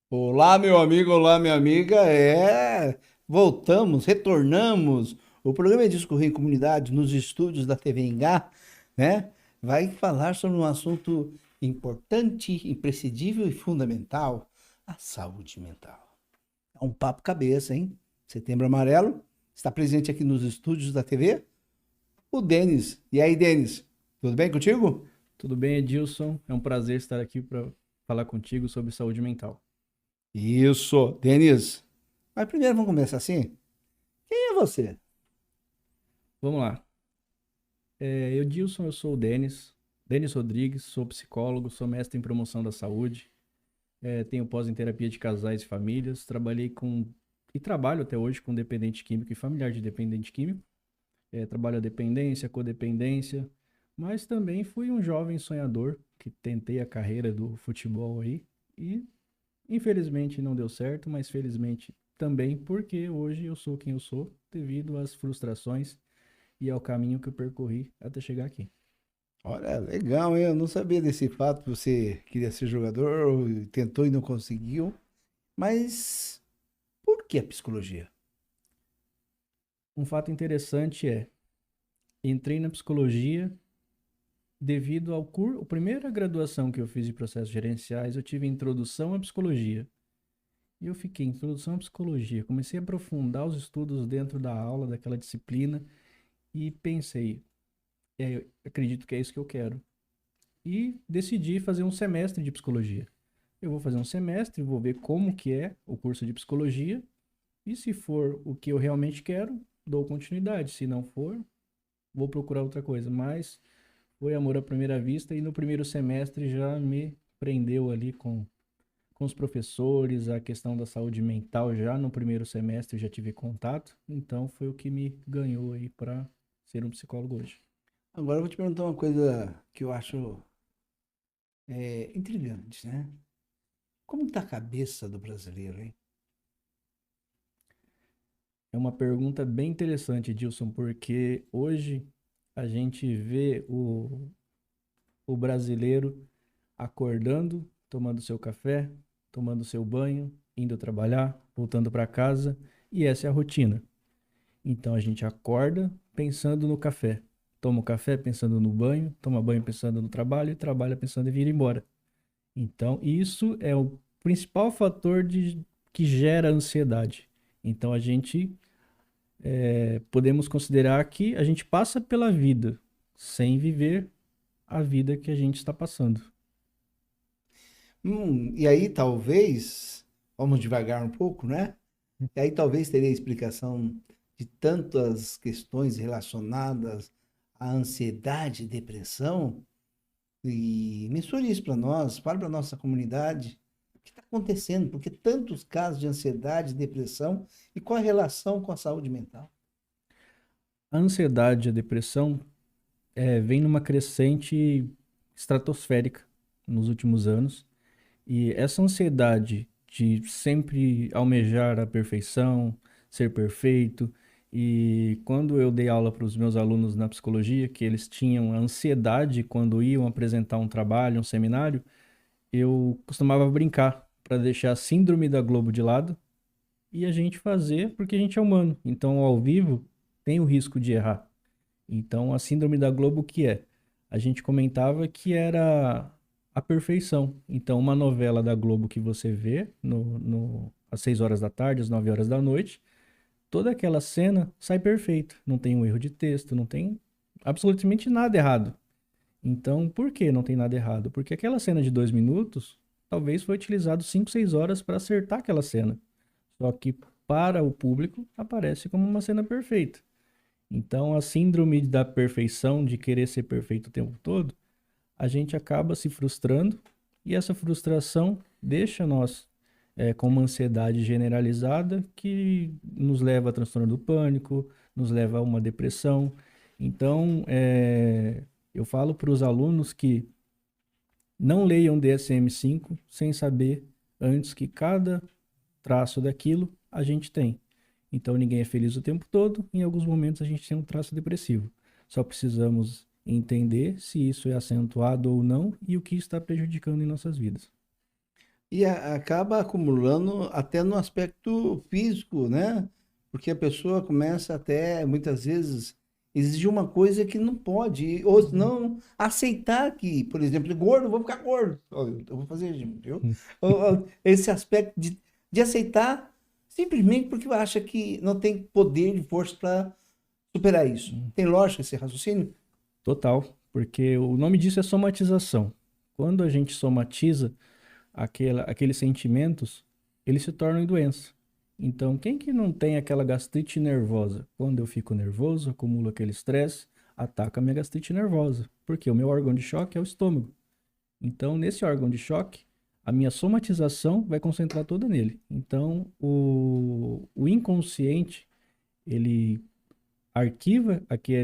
Olá, meu amigo, olá, minha amiga. Voltamos, retornamos. O programa é Discorrer em Comunidade, nos estúdios da TV Engá, né? Vai falar sobre um assunto importante, imprescindível e fundamental: a saúde mental. É um papo cabeça, hein? Setembro Amarelo está presente aqui nos estúdios da TV. O Denis. E aí, Denis? Tudo bem contigo? Tudo bem, Edilson? É um prazer estar aqui para falar contigo sobre saúde mental. Isso, Denis. Mas primeiro vamos começar assim. Quem é você? Vamos lá. Edilson, eu sou o Denis Rodrigues, sou psicólogo, sou mestre em promoção da saúde, tenho pós em terapia de casais e famílias, trabalhei com e trabalho até hoje com dependente químico e familiar de dependente químico. Trabalho a dependência, codependência, mas também fui um jovem sonhador que tentei a carreira do futebol aí e infelizmente não deu certo, mas felizmente também porque hoje eu sou quem eu sou devido às frustrações e ao caminho que eu percorri até chegar aqui. Olha, legal, hein? Eu não sabia desse fato. Você queria ser jogador, tentou e não conseguiu. Mas por que a psicologia? Um fato interessante é, entrei na psicologia devido ao curso, a primeira graduação que eu fiz de processos gerenciais, eu tive introdução à psicologia. E eu fiquei introdução à psicologia, comecei a aprofundar os estudos dentro da aula daquela disciplina e pensei, eu acredito que é isso que eu quero. E decidi fazer um semestre de psicologia. Eu vou fazer um semestre, vou ver como que é o curso de psicologia e se for o que eu realmente quero, dou continuidade. Se não for, vou procurar outra coisa. Mas foi amor à primeira vista e no primeiro semestre já me prendeu ali com os professores, a questão da saúde mental já no primeiro semestre já tive contato, então foi o que me ganhou aí para ser um psicólogo hoje. Agora eu vou te perguntar uma coisa que eu acho intrigante, né? Como está a cabeça do brasileiro, hein? É uma pergunta bem interessante, Dilson, porque hoje a gente vê o brasileiro acordando, tomando seu café, tomando seu banho, indo trabalhar, voltando para casa, e essa é a rotina. Então a gente acorda pensando no café, toma o café pensando no banho, toma banho pensando no trabalho e trabalha pensando em vir embora. Então isso é o principal fator que gera ansiedade. Então a gente podemos considerar que a gente passa pela vida sem viver a vida que a gente está passando. E aí talvez, vamos devagar um pouco, né? E aí talvez teria explicação de tantas questões relacionadas à ansiedade e depressão. E mensure isso para nós, fale para a nossa comunidade. O que está acontecendo? Por que tantos casos de ansiedade, depressão e qual a relação com a saúde mental? A ansiedade e a depressão vem numa crescente estratosférica nos últimos anos. E essa ansiedade de sempre almejar a perfeição, ser perfeito, e quando eu dei aula para os meus alunos na psicologia, que eles tinham ansiedade quando iam apresentar um trabalho, um seminário, eu costumava brincar para deixar a síndrome da Globo de lado e a gente fazer porque a gente é humano. Então, ao vivo, tem o risco de errar. Então, a síndrome da Globo, o que é? A gente comentava que era a perfeição. Então, uma novela da Globo que você vê às 6 horas da tarde, às 9 horas da noite, toda aquela cena sai perfeito. Não tem um erro de texto, não tem absolutamente nada errado. Então, por que não tem nada errado? Porque aquela cena de 2 minutos, talvez foi utilizado 5, 6 horas para acertar aquela cena. Só que para o público aparece como uma cena perfeita. Então, a síndrome da perfeição, de querer ser perfeito o tempo todo, a gente acaba se frustrando e essa frustração deixa nós com uma ansiedade generalizada que nos leva a transtorno do pânico, nos leva a uma depressão. Então, eu falo para os alunos que não leiam DSM-5 sem saber antes que cada traço daquilo a gente tem. Então ninguém é feliz o tempo todo, em alguns momentos a gente tem um traço depressivo. Só precisamos entender se isso é acentuado ou não e o que está prejudicando em nossas vidas. E acaba acumulando até no aspecto físico, né? Porque a pessoa começa até, muitas vezes, exigir uma coisa que não pode, ou não aceitar que, por exemplo, gordo, eu vou ficar gordo, ó, eu vou fazer regime, viu? Esse aspecto de aceitar simplesmente porque acha que não tem poder e força para superar isso. Tem lógica esse raciocínio? Total, porque o nome disso é somatização. Quando a gente somatiza aqueles sentimentos, eles se tornam em doença. Então, quem que não tem aquela gastrite nervosa? Quando eu fico nervoso, acumulo aquele estresse, ataca a minha gastrite nervosa, porque o meu órgão de choque é o estômago. Então, nesse órgão de choque, a minha somatização vai concentrar toda nele. Então, o inconsciente, ele arquiva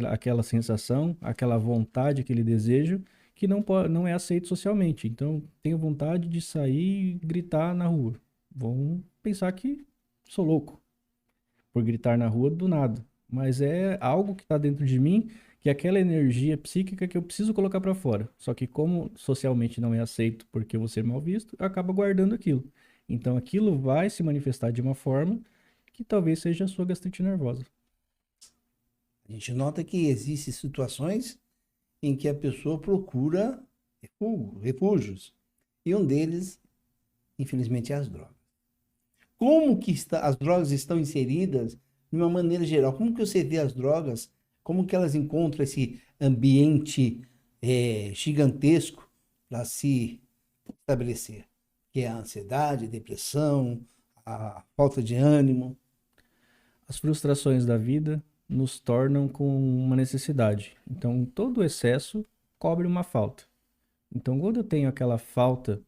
aquela sensação, aquela vontade, aquele desejo que não é aceito socialmente. Então, tenho vontade de sair e gritar na rua. Vão pensar que sou louco por gritar na rua do nada. Mas é algo que está dentro de mim, que é aquela energia psíquica que eu preciso colocar para fora. Só que como socialmente não é aceito porque eu vou ser mal visto, eu acabo guardando aquilo. Então aquilo vai se manifestar de uma forma que talvez seja a sua gastrite nervosa. A gente nota que existem situações em que a pessoa procura refúgios. E um deles, infelizmente, é as drogas. Como que as drogas estão inseridas de uma maneira geral? Como que você vê as drogas? Como que elas encontram esse ambiente gigantesco para se estabelecer? Que é a ansiedade, a depressão, a falta de ânimo. As frustrações da vida nos tornam com uma necessidade. Então todo excesso cobre uma falta. Então quando eu tenho aquela falta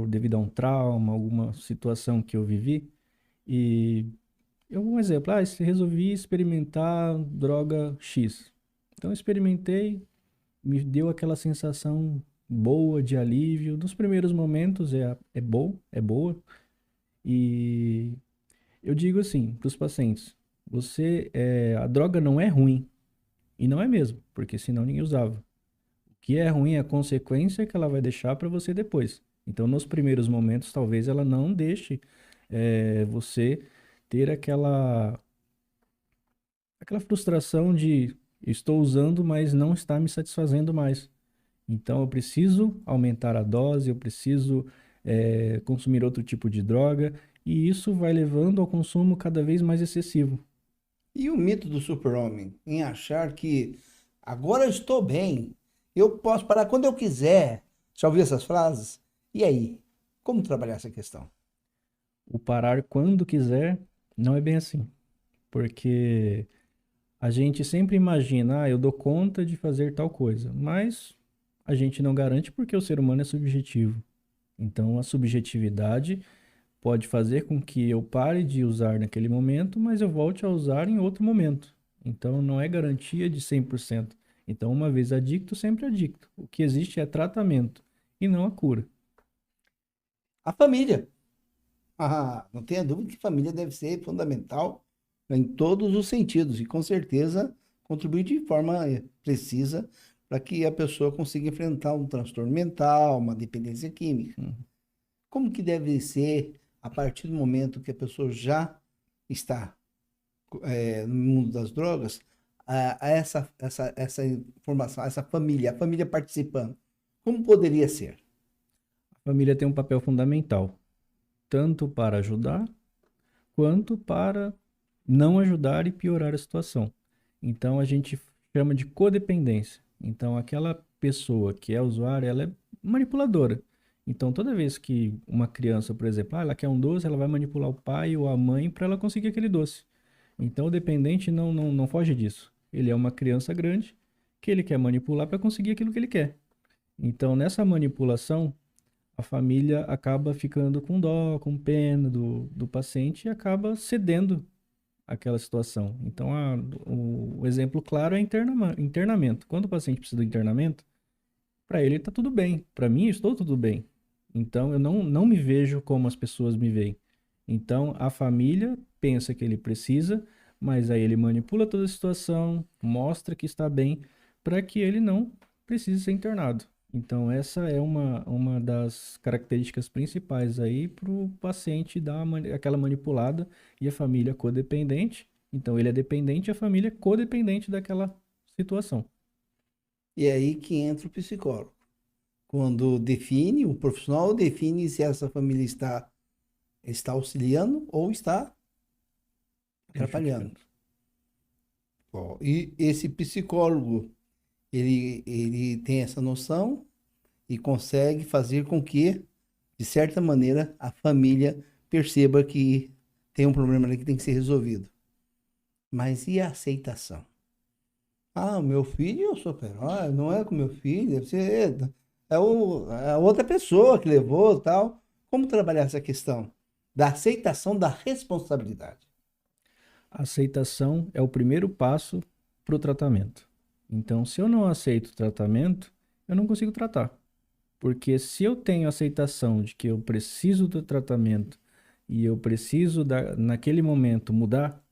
devido a um trauma, alguma situação que eu vivi. E um exemplo, resolvi experimentar droga X. Então eu experimentei, me deu aquela sensação boa de alívio. Nos primeiros momentos é bom, é boa. E eu digo assim para os pacientes: a droga não é ruim. E não é mesmo, porque senão ninguém usava. O que é ruim é a consequência que ela vai deixar para você depois. Então, nos primeiros momentos, talvez ela não deixe você ter aquela frustração de estou usando, mas não está me satisfazendo mais. Então, eu preciso aumentar a dose, eu preciso consumir outro tipo de droga, e isso vai levando ao consumo cada vez mais excessivo. E o mito do super-homem em achar que agora eu estou bem, eu posso parar quando eu quiser. Já ouviu essas frases? E aí? Como trabalhar essa questão? O parar quando quiser não é bem assim, porque a gente sempre imagina, eu dou conta de fazer tal coisa, mas a gente não garante porque o ser humano é subjetivo. Então, a subjetividade pode fazer com que eu pare de usar naquele momento, mas eu volte a usar em outro momento. Então, não é garantia de 100%. Então, uma vez adicto, sempre adicto. O que existe é tratamento e não a cura. A família. Ah, não tenha dúvida que família deve ser fundamental em todos os sentidos e com certeza contribui de forma precisa para que a pessoa consiga enfrentar um transtorno mental, uma dependência química. Uhum. Como que deve ser a partir do momento que a pessoa já está no mundo das drogas, a essa informação, essa família, a família participando? Como poderia ser? A família tem um papel fundamental, tanto para ajudar, quanto para não ajudar e piorar a situação. Então a gente chama de codependência. Então aquela pessoa que é usuária, ela é manipuladora. Então toda vez que uma criança, por exemplo, ela quer um doce, ela vai manipular o pai ou a mãe para ela conseguir aquele doce. Então o dependente não foge disso. Ele é uma criança grande que ele quer manipular para conseguir aquilo que ele quer. Então nessa manipulação, a família acaba ficando com dó, com pena do paciente e acaba cedendo aquela situação. Então, o exemplo claro é internamento. Quando o paciente precisa do internamento, para ele está tudo bem. Para mim, estou tudo bem. Então, eu não me vejo como as pessoas me veem. Então, a família pensa que ele precisa, mas aí ele manipula toda a situação, mostra que está bem, para que ele não precise ser internado. Então, essa é uma das características principais aí para o paciente dar aquela manipulada e a família codependente. Então, ele é dependente e a família é codependente daquela situação. E é aí que entra o psicólogo. Quando define, o profissional define se essa família está auxiliando ou está atrapalhando. Prejudicando. Ó, e esse psicólogo, ele tem essa noção e consegue fazer com que, de certa maneira, a família perceba que tem um problema ali que tem que ser resolvido. Mas e a aceitação? Ah, o meu filho é o super-herói, não é com meu filho, deve ser, é a outra pessoa que levou, tal. Como trabalhar essa questão da aceitação da responsabilidade? A aceitação é o primeiro passo para o tratamento. Então, se eu não aceito o tratamento, eu não consigo tratar. Porque se eu tenho aceitação de que eu preciso do tratamento e eu preciso, naquele momento, mudar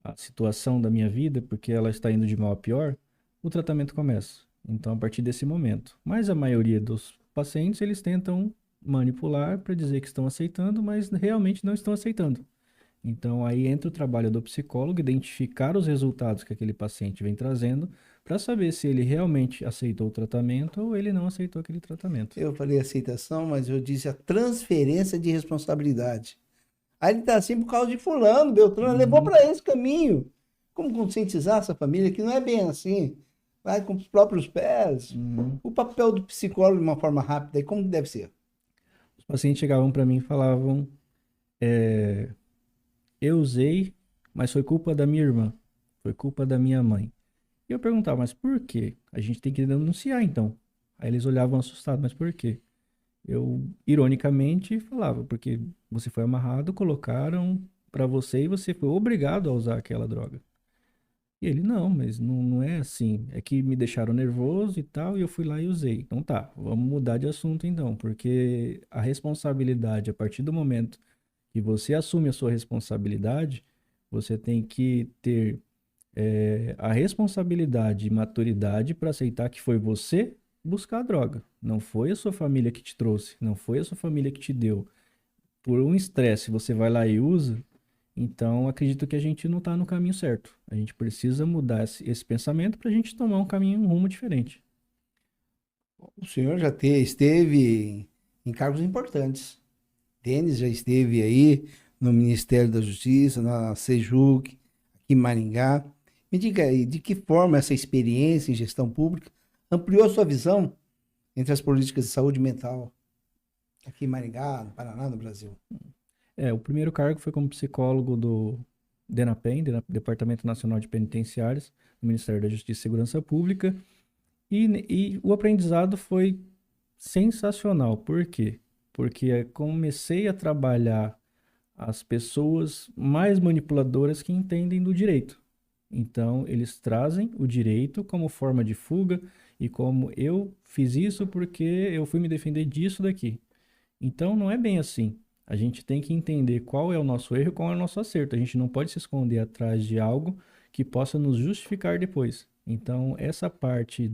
a situação da minha vida, porque ela está indo de mal a pior, o tratamento começa. Então, a partir desse momento. Mas a maioria dos pacientes, eles tentam manipular para dizer que estão aceitando, mas realmente não estão aceitando. Então, aí entra o trabalho do psicólogo, identificar os resultados que aquele paciente vem trazendo, para saber se ele realmente aceitou o tratamento ou ele não aceitou aquele tratamento. Eu falei aceitação, mas eu disse a transferência de responsabilidade. Aí ele está assim por causa de fulano, Beltrano, levou Uhum, para esse caminho. Como conscientizar essa família que não é bem assim? Vai com os próprios pés. uhum. O papel do psicólogo de uma forma rápida, e como deve ser? Os pacientes chegavam para mim e falavam: eu usei, mas foi culpa da minha irmã, foi culpa da minha mãe. E eu perguntava: mas por quê? A gente tem que denunciar então. Aí eles olhavam assustados: mas por quê? Eu, ironicamente, falava: porque você foi amarrado, colocaram para você e você foi obrigado a usar aquela droga. E ele: não, mas não é assim. É que me deixaram nervoso e tal, e eu fui lá e usei. Então tá, vamos mudar de assunto então, porque a responsabilidade, a partir do momento que você assume a sua responsabilidade, você tem que ter a responsabilidade e maturidade para aceitar que foi você buscar a droga. Não foi a sua família que te trouxe, não foi a sua família que te deu. Por um estresse, você vai lá e usa. Então, acredito que a gente não está no caminho certo. A gente precisa mudar esse pensamento para a gente tomar um caminho, um rumo diferente. O senhor já esteve em cargos importantes. Denis já esteve aí no Ministério da Justiça, na Sejuc, aqui em Maringá. Me diga aí, de que forma essa experiência em gestão pública ampliou a sua visão entre as políticas de saúde mental aqui em Maringá, no Paraná, no Brasil? O primeiro cargo foi como psicólogo do DENAPEN, Departamento Nacional de Penitenciárias, do Ministério da Justiça e Segurança Pública. E o aprendizado foi sensacional. Por quê? Porque comecei a trabalhar as pessoas mais manipuladoras que entendem do direito. Então, eles trazem o direito como forma de fuga e como eu fiz isso porque eu fui me defender disso daqui. Então, não é bem assim. A gente tem que entender qual é o nosso erro e qual é o nosso acerto. A gente não pode se esconder atrás de algo que possa nos justificar depois. Então, essa parte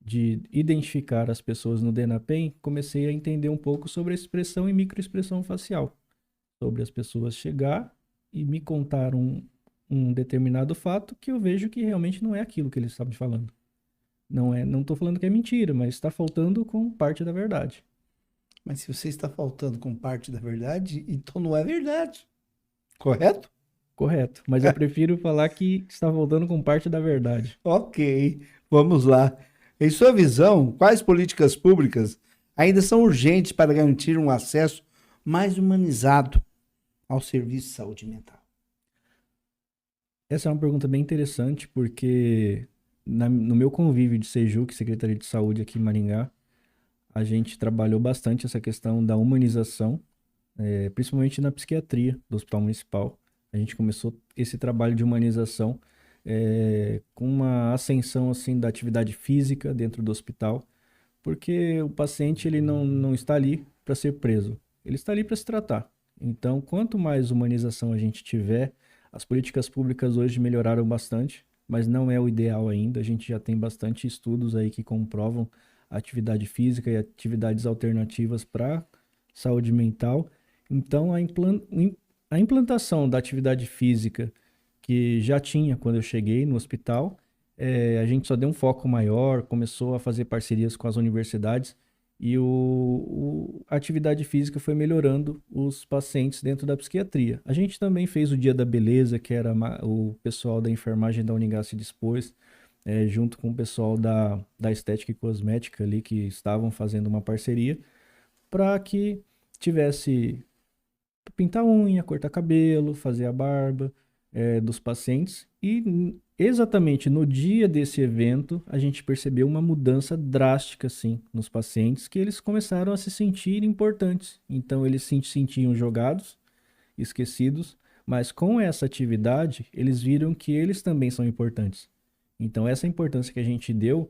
de identificar as pessoas no DENAPEN, comecei a entender um pouco sobre a expressão e microexpressão facial. Sobre as pessoas chegar e me contar um determinado fato que eu vejo que realmente não é aquilo que eles estavam falando. Não estou falando que é mentira, mas está faltando com parte da verdade. Mas se você está faltando com parte da verdade, então não é verdade. Correto? Correto. Mas eu prefiro falar que está faltando com parte da verdade. Ok, vamos lá. Em sua visão, quais políticas públicas ainda são urgentes para garantir um acesso mais humanizado ao serviço de saúde mental? Essa é uma pergunta bem interessante, porque no meu convívio de Sejuc, Secretaria de Saúde aqui em Maringá, a gente trabalhou bastante essa questão da humanização, principalmente na psiquiatria do Hospital Municipal. A gente começou esse trabalho de humanização com uma ascensão assim da atividade física dentro do hospital, porque o paciente ele não está ali para ser preso, ele está ali para se tratar. Então, quanto mais humanização a gente tiver, as políticas públicas hoje melhoraram bastante, mas não é o ideal ainda. A gente já tem bastante estudos aí que comprovam atividade física e atividades alternativas para saúde mental. Então, a implantação da atividade física que já tinha quando eu cheguei no hospital, a gente só deu um foco maior, começou a fazer parcerias com as universidades e a atividade física foi melhorando os pacientes dentro da psiquiatria. A gente também fez o Dia da Beleza, que era o pessoal da enfermagem da Uningá se dispôs, junto com o pessoal da estética e cosmética ali, que estavam fazendo uma parceria, para que tivesse pintar unha, cortar cabelo, fazer a barba dos pacientes. E exatamente no dia desse evento, a gente percebeu uma mudança drástica, assim, nos pacientes, que eles começaram a se sentir importantes. Então, eles se sentiam jogados, esquecidos, mas com essa atividade, eles viram que eles também são importantes. Então, essa importância que a gente deu,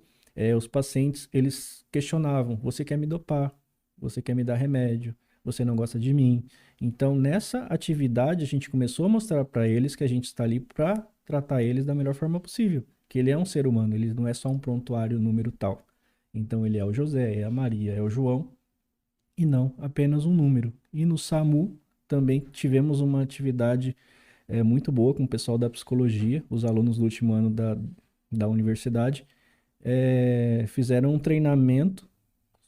os pacientes, eles questionavam: você quer me dopar? Você quer me dar remédio? Você não gosta de mim? Então, nessa atividade, a gente começou a mostrar para eles que a gente está ali para tratar eles da melhor forma possível. Que ele é um ser humano, ele não é só um prontuário, número tal. Então, ele é o José, é a Maria, é o João, e não apenas um número. E no SAMU também tivemos uma atividade muito boa com o pessoal da psicologia, os alunos do último ano da universidade, fizeram um treinamento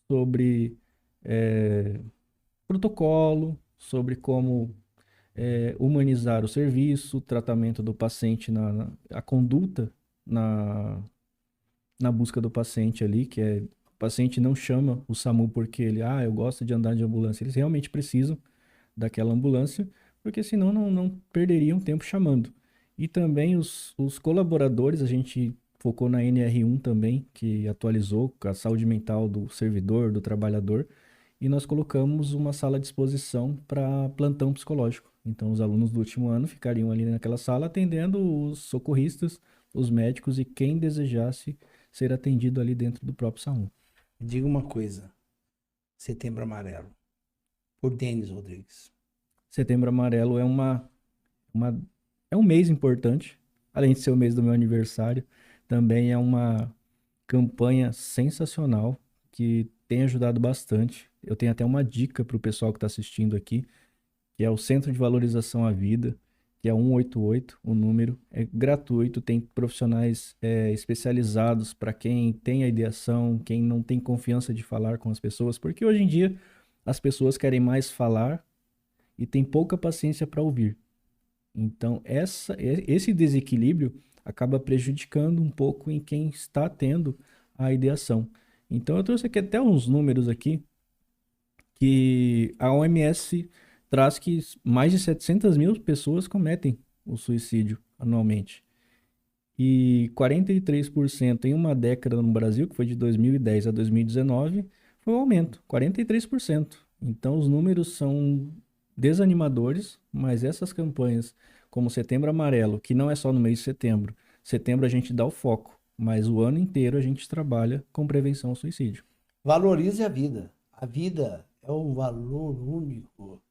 sobre protocolo, sobre como humanizar o serviço, o tratamento do paciente, a conduta na busca do paciente ali, o paciente não chama o SAMU porque eu gosto de andar de ambulância. Eles realmente precisam daquela ambulância, porque senão não perderiam tempo chamando. E também os colaboradores, a gente focou na NR1 também, que atualizou com a saúde mental do servidor, do trabalhador, e nós colocamos uma sala à disposição para plantão psicológico. Então, os alunos do último ano ficariam ali naquela sala atendendo os socorristas, os médicos e quem desejasse ser atendido ali dentro do próprio SAMU. Diga uma coisa: Setembro Amarelo, por Denis Rodrigues. Setembro Amarelo é um mês importante, além de ser o mês do meu aniversário, também é uma campanha sensacional que tem ajudado bastante. Eu tenho até uma dica para o pessoal que está assistindo aqui, que é o Centro de Valorização à Vida, que é 188, o número, é gratuito, tem profissionais especializados para quem tem a ideação, quem não tem confiança de falar com as pessoas, porque hoje em dia as pessoas querem mais falar e tem pouca paciência para ouvir. Então, esse desequilíbrio acaba prejudicando um pouco em quem está tendo a ideação. Então, eu trouxe aqui até uns números aqui, que a OMS traz que mais de 700 mil pessoas cometem o suicídio anualmente. E 43% em uma década no Brasil, que foi de 2010 a 2019, foi um aumento, 43%. Então, os números são desanimadores, mas essas campanhas, como Setembro Amarelo, que não é só no mês de setembro, setembro a gente dá o foco, mas o ano inteiro a gente trabalha com prevenção ao suicídio. Valorize a vida. A vida é um valor único,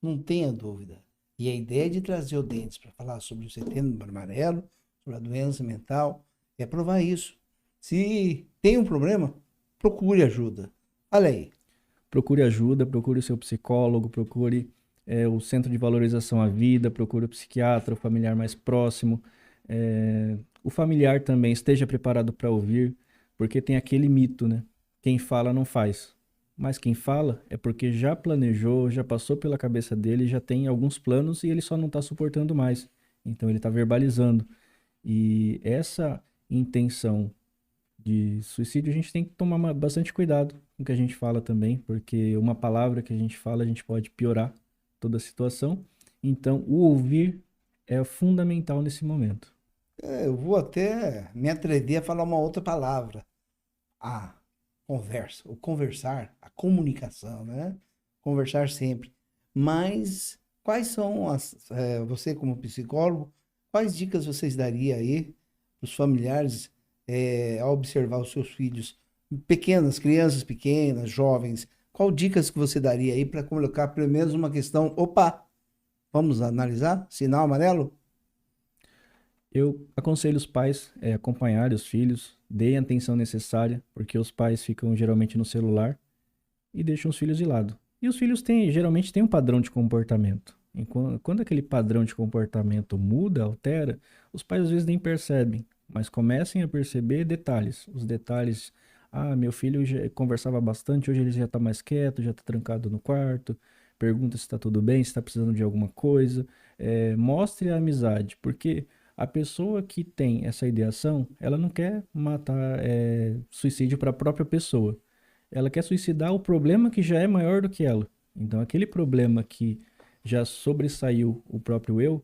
não tenha dúvida. E a ideia de trazer o Dentes para falar sobre o Setembro Amarelo, sobre a doença mental, é provar isso. Se tem um problema, procure ajuda. Olha aí. Procure ajuda, procure o seu psicólogo, procure o Centro de Valorização à Vida, procure o psiquiatra, o familiar mais próximo. O familiar também esteja preparado para ouvir, porque tem aquele mito, né? Quem fala não faz. Mas quem fala é porque já planejou, já passou pela cabeça dele, já tem alguns planos e ele só não está suportando mais. Então ele está verbalizando. E essa intenção de suicídio a gente tem que tomar bastante cuidado com o que a gente fala também, porque uma palavra que a gente fala, a gente pode piorar toda a situação. Então o ouvir é fundamental nesse momento. Eu vou até me atrever a falar uma outra palavra. A conversa, o conversar, a comunicação, né? Conversar sempre. Mas quais são você como psicólogo, quais dicas vocês daria aí para os familiares ao observar os seus filhos pequenas, crianças pequenas, jovens? Qual dicas que você daria aí para colocar pelo menos uma questão? Opa, vamos analisar? Sinal amarelo? Eu aconselho os pais a acompanharem os filhos, deem a atenção necessária, porque os pais ficam geralmente no celular e deixam os filhos de lado. E os filhos geralmente têm um padrão de comportamento. E quando aquele padrão de comportamento muda, altera, os pais às vezes nem percebem, mas comecem a perceber detalhes. Os detalhes, meu filho já conversava bastante, hoje ele já está mais quieto, já está trancado no quarto, pergunta se está tudo bem, se está precisando de alguma coisa. Mostre a amizade, porque a pessoa que tem essa ideação, ela não quer matar suicídio para a própria pessoa. Ela quer suicidar o problema que já é maior do que ela. Então, aquele problema que já sobressaiu o próprio eu,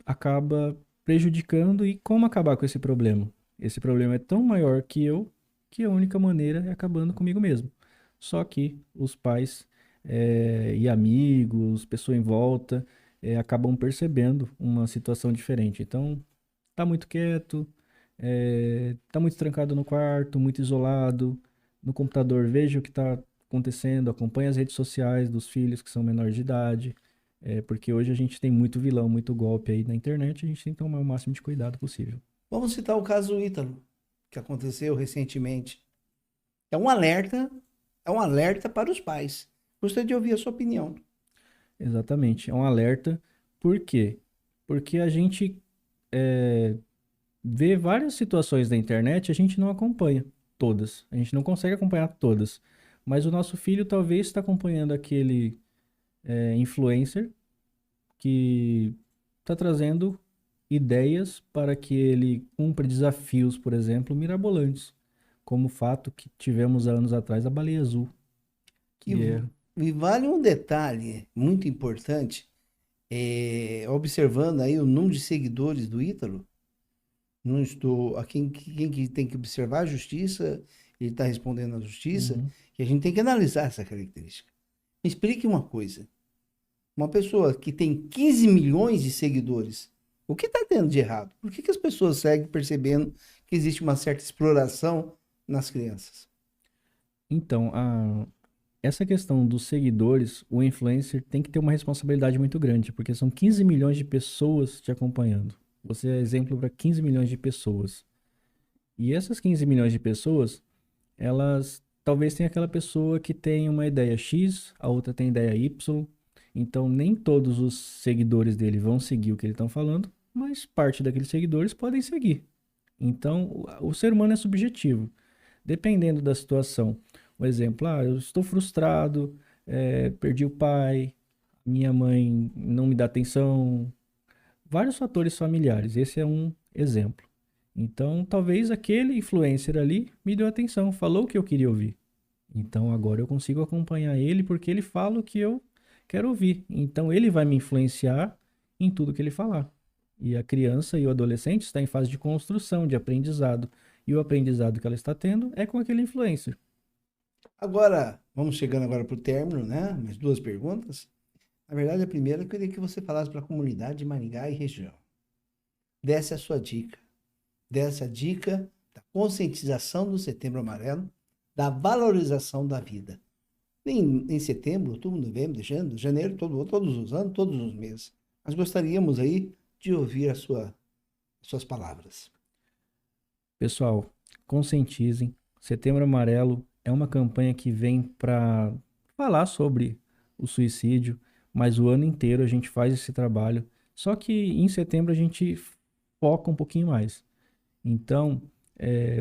acaba prejudicando. E como acabar com esse problema? Esse problema é tão maior que eu, que a única maneira é acabando comigo mesmo. Só que os pais e amigos, pessoa em volta, acabam percebendo uma situação diferente. Então, tá muito quieto, tá muito trancado no quarto, muito isolado, no computador, veja o que está acontecendo, acompanha as redes sociais dos filhos que são menores de idade, porque hoje a gente tem muito vilão, muito golpe aí na internet, a gente tem que tomar o máximo de cuidado possível. Vamos citar o caso Ítalo, que aconteceu recentemente. É um alerta para os pais. Gostaria de ouvir a sua opinião. Exatamente, é um alerta. Por quê? Porque a gente vê várias situações na internet, a gente não acompanha todas, a gente não consegue acompanhar todas, mas o nosso filho talvez está acompanhando aquele influencer que está trazendo ideias para que ele cumpra desafios, por exemplo, mirabolantes, como o fato que tivemos há anos atrás a baleia azul, E, que é e vale um detalhe muito importante, observando aí o número de seguidores do Ítalo, não estou, a quem que tem que observar a justiça, ele está respondendo à justiça, Uhum. e a gente tem que analisar essa característica. Me explique uma coisa, uma pessoa que tem 15 milhões de seguidores, o que está tendo de errado? Por que as pessoas seguem percebendo que existe uma certa exploração nas crianças? Então, essa questão dos seguidores, o influencer tem que ter uma responsabilidade muito grande, porque são 15 milhões de pessoas te acompanhando. Você é exemplo para 15 milhões de pessoas. E essas 15 milhões de pessoas, elas talvez tenha aquela pessoa que tem uma ideia X, a outra tem ideia Y. Então, nem todos os seguidores dele vão seguir o que eles estão falando, mas parte daqueles seguidores podem seguir. Então, o ser humano é subjetivo. Dependendo da situação. Um exemplo, eu estou frustrado, perdi o pai, minha mãe não me dá atenção, vários fatores familiares. Esse é um exemplo. Então, talvez aquele influencer ali me deu atenção, falou o que eu queria ouvir. Então, agora eu consigo acompanhar ele porque ele fala o que eu quero ouvir. Então, ele vai me influenciar em tudo que ele falar. E a criança e o adolescente está em fase de construção, de aprendizado. E o aprendizado que ela está tendo é com aquele influencer. Agora, vamos chegando agora para o término, né? Mais duas perguntas. Na verdade, a primeira eu queria que você falasse para a comunidade de Maringá e região. Desse a sua dica. Desse a dica da conscientização do Setembro Amarelo, da valorização da vida. Em setembro, outubro, novembro, dezembro, janeiro, todos os anos, todos os meses. Mas gostaríamos aí de ouvir suas palavras. Pessoal, conscientizem. Setembro Amarelo é uma campanha que vem para falar sobre o suicídio, mas o ano inteiro a gente faz esse trabalho. Só que em setembro a gente foca um pouquinho mais. Então,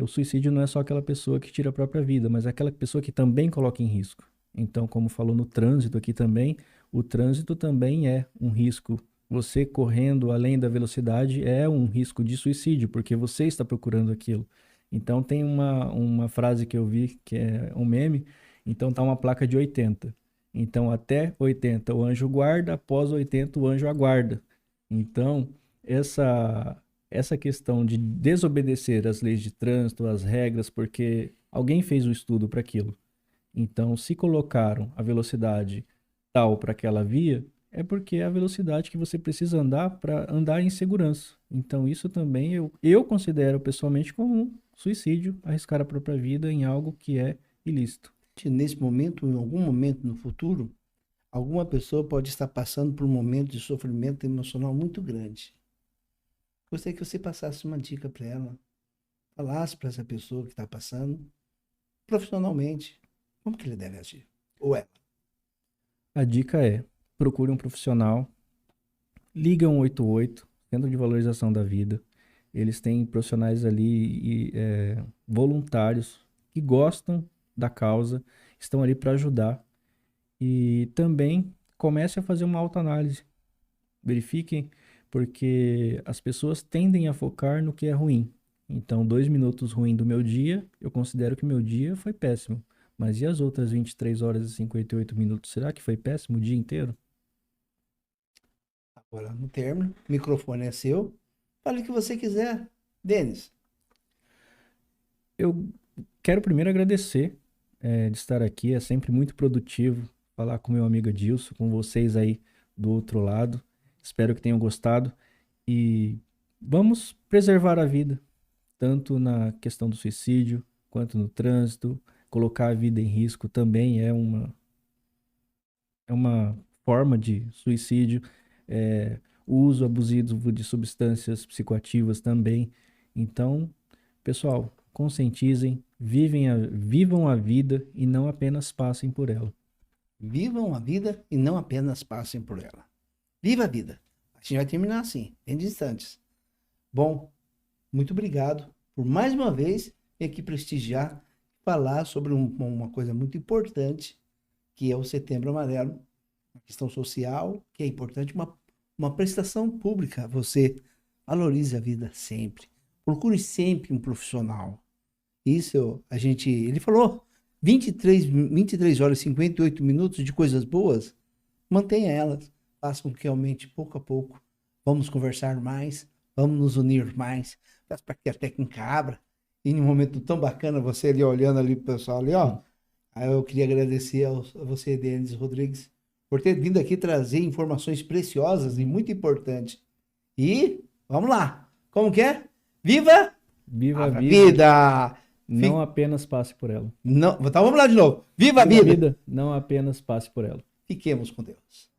o suicídio não é só aquela pessoa que tira a própria vida, mas é aquela pessoa que também coloca em risco. Então, como falou no trânsito aqui também, o trânsito também é um risco. Você correndo além da velocidade é um risco de suicídio, porque você está procurando aquilo. Então, tem uma frase que eu vi, que é um meme, então tá uma placa de 80. Então, até 80 o anjo guarda, após 80 o anjo aguarda. Então, essa questão de desobedecer as leis de trânsito, as regras, porque alguém fez o estudo para aquilo. Então, se colocaram a velocidade tal para aquela via, é porque é a velocidade que você precisa andar para andar em segurança. Então, isso também eu considero pessoalmente como um suicídio, arriscar a própria vida em algo que é ilícito. Nesse momento, em algum momento no futuro, alguma pessoa pode estar passando por um momento de sofrimento emocional muito grande. Gostaria que você passasse uma dica para ela, falasse para essa pessoa que está passando, profissionalmente, como que ele deve agir? Ou ela? A dica é: procure um profissional, liga 188, Centro de Valorização da Vida. Eles têm profissionais ali voluntários que gostam da causa, estão ali para ajudar. E também comece a fazer uma autoanálise. Verifiquem, porque as pessoas tendem a focar no que é ruim. Então, 2 minutos ruim do meu dia, eu considero que meu dia foi péssimo. Mas e as outras 23 horas e 58 minutos? Será que foi péssimo o dia inteiro? Agora, no término, o microfone é seu. Fale o que você quiser. Denis. Eu quero primeiro agradecer de estar aqui. É sempre muito produtivo falar com meu amigo Adilson, com vocês aí do outro lado. Espero que tenham gostado. E vamos preservar a vida, tanto na questão do suicídio, quanto no trânsito. Colocar a vida em risco também é uma forma de suicídio. O uso abusivo de substâncias psicoativas também. Então, pessoal, conscientizem, vivam a vida e não apenas passem por ela. Vivam a vida e não apenas passem por ela. Viva a vida. A gente vai terminar assim, em instantes. Bom, muito obrigado por mais uma vez vir aqui prestigiar, falar sobre uma coisa muito importante, que é o Setembro Amarelo, uma questão social, que é importante, uma prestação pública. Você valorize a vida sempre. Procure sempre um profissional. Isso ele falou 23 horas e 58 minutos de coisas boas. Mantenha elas. Faça com que realmente, pouco a pouco, vamos conversar mais, vamos nos unir mais. Peço para que a técnica abra. E num momento tão bacana, você ali olhando ali pro pessoal ali, ó. Aí eu queria agradecer a você, Denis Rodrigues, por ter vindo aqui trazer informações preciosas e muito importantes. E vamos lá. Como que é? Viva Viva a a vida! não apenas passe por ela. Não, então vamos lá de novo. Viva a Viva a vida! vida, não apenas passe por ela. Fiquemos com Deus.